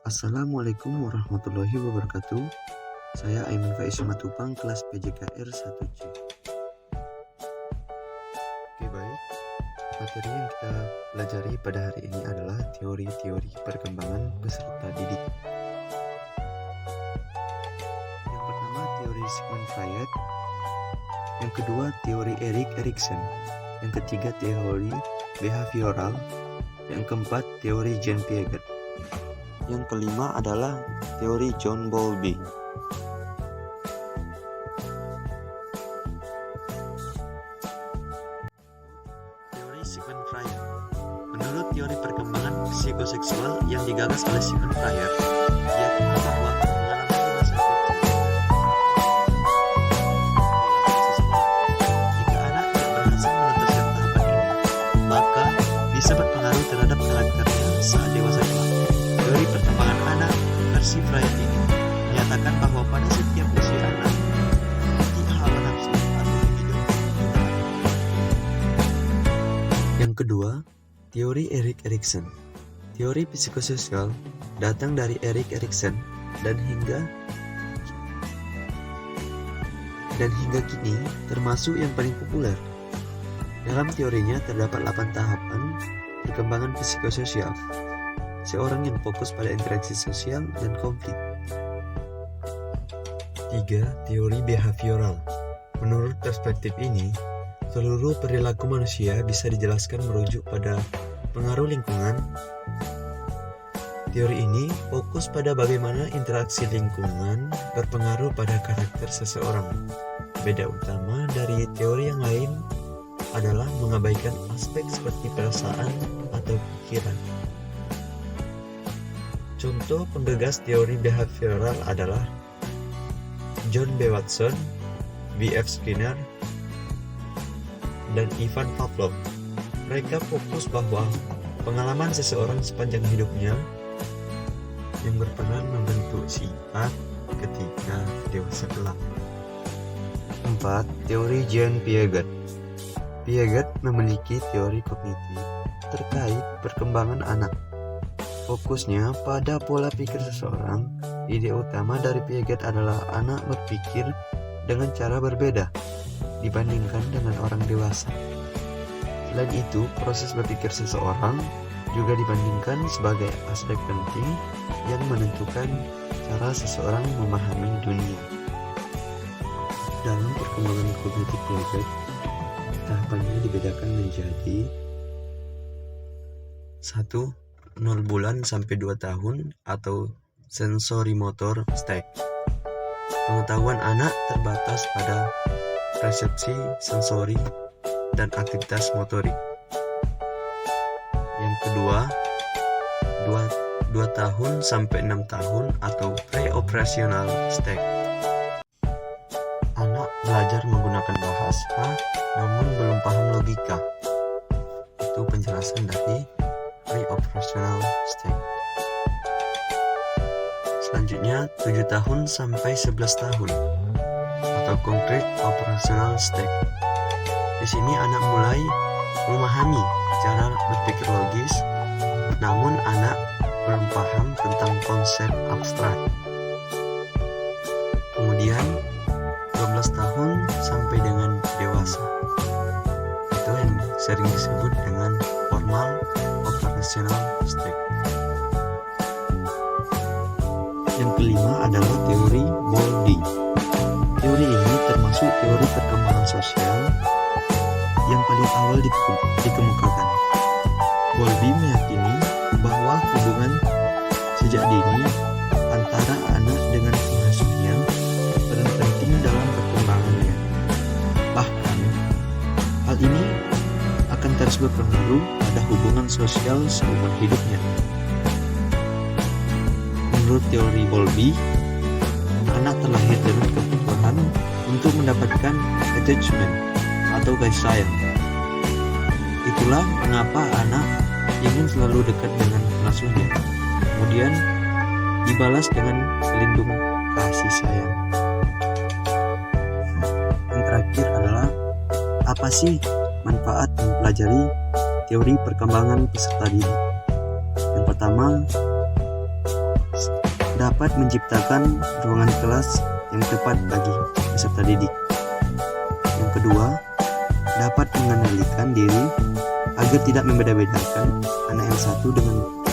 Assalamualaikum warahmatullahi wabarakatuh. Saya Aiman Faiz Matupang, kelas PJKR 1C. Oke, baik. Materi yang kita pelajari pada hari ini adalah teori-teori perkembangan peserta didik. Yang pertama, teori Sigmund Freud. Yang kedua, teori Erik Erikson. Yang ketiga, teori behavioral. Yang keempat, teori Jean Piaget. Yang kelima adalah teori John Bowlby. Teori Sigmund Freud. Menurut teori perkembangan psikoseksual yang digagas oleh Sigmund Freud, yakni bahwa pengalaman di masa kecil jika anak tidak berhasil menuntaskan tahapan ini, maka bisa berpengaruh terhadap karakternya saat dewasa kelak. Teori perkembangan anak versi Freud ini menyatakan bahwa pada setiap usia anak memiliki hawa nafsu atau libido. Yang kedua, teori Erik Erikson. Teori psikososial datang dari Erik Erikson dan hingga kini termasuk yang paling populer. Dalam teorinya terdapat 8 tahapan perkembangan psikososial seorang yang fokus pada interaksi sosial dan konflik. 3. Teori behavioral. Menurut perspektif ini, seluruh perilaku manusia bisa dijelaskan merujuk pada pengaruh lingkungan. Teori ini fokus pada bagaimana interaksi lingkungan berpengaruh pada karakter seseorang. Beda utama dari teori yang lain adalah mengabaikan aspek seperti perasaan atau pikiran. Contoh penggagas teori behavioral adalah John B. Watson, B.F. Skinner, dan Ivan Pavlov. Mereka fokus bahwa pengalaman seseorang sepanjang hidupnya yang berperan membentuk sifat ketika dewasa kelak. 4. Teori Jean Piaget. Piaget memiliki teori kognitif terkait perkembangan anak. Fokusnya pada pola pikir seseorang. Ide utama dari Piaget adalah anak berpikir dengan cara berbeda dibandingkan dengan orang dewasa. Selain itu, proses berpikir seseorang juga dibandingkan sebagai aspek penting yang menentukan cara seseorang memahami dunia. Dalam perkembangan kognitif Piaget, tahapannya dibedakan menjadi 1. 0 bulan sampai 2 tahun atau sensorimotor stage. Pengetahuan anak terbatas pada persepsi sensori dan aktivitas motorik. Yang kedua, 2 tahun sampai 6 tahun atau pre-operational stage. Anak belajar menggunakan bahasa namun belum paham logika. Itu penjelasan dari pre-operational stage. Selanjutnya 7 tahun sampai 11 tahun atau concrete operational stage. Di sini anak mulai memahami cara berpikir logis, namun anak belum paham tentang konsep abstrak. Kemudian 12 tahun sampai dengan dewasa. Itu yang sering disebut dengan formal operational stage. Yang kelima adalah teori Bowlby. Teori ini termasuk teori perkembangan sosial yang paling awal dikemukakan. Bowlby meyakini bahwa hubungan sejak dini antara anak dengan pengasuhnya peran penting dalam perkembangannya. Bahkan, hal ini akan terus berpengaruh pada hubungan sosial seumur hidupnya. Menurut teori Bowlby, anak terlahir dengan kebutuhan untuk mendapatkan attachment atau kasih sayang. Itulah mengapa anak ingin selalu dekat dengan pengasuhnya, kemudian dibalas dengan pelindung kasih sayang. Yang terakhir adalah, apa sih manfaat mempelajari teori perkembangan peserta didik? Yang pertama, dapat menciptakan ruangan kelas yang tepat bagi peserta didik. Yang kedua, dapat mengendalikan diri agar tidak membeda-bedakan anak yang satu dengan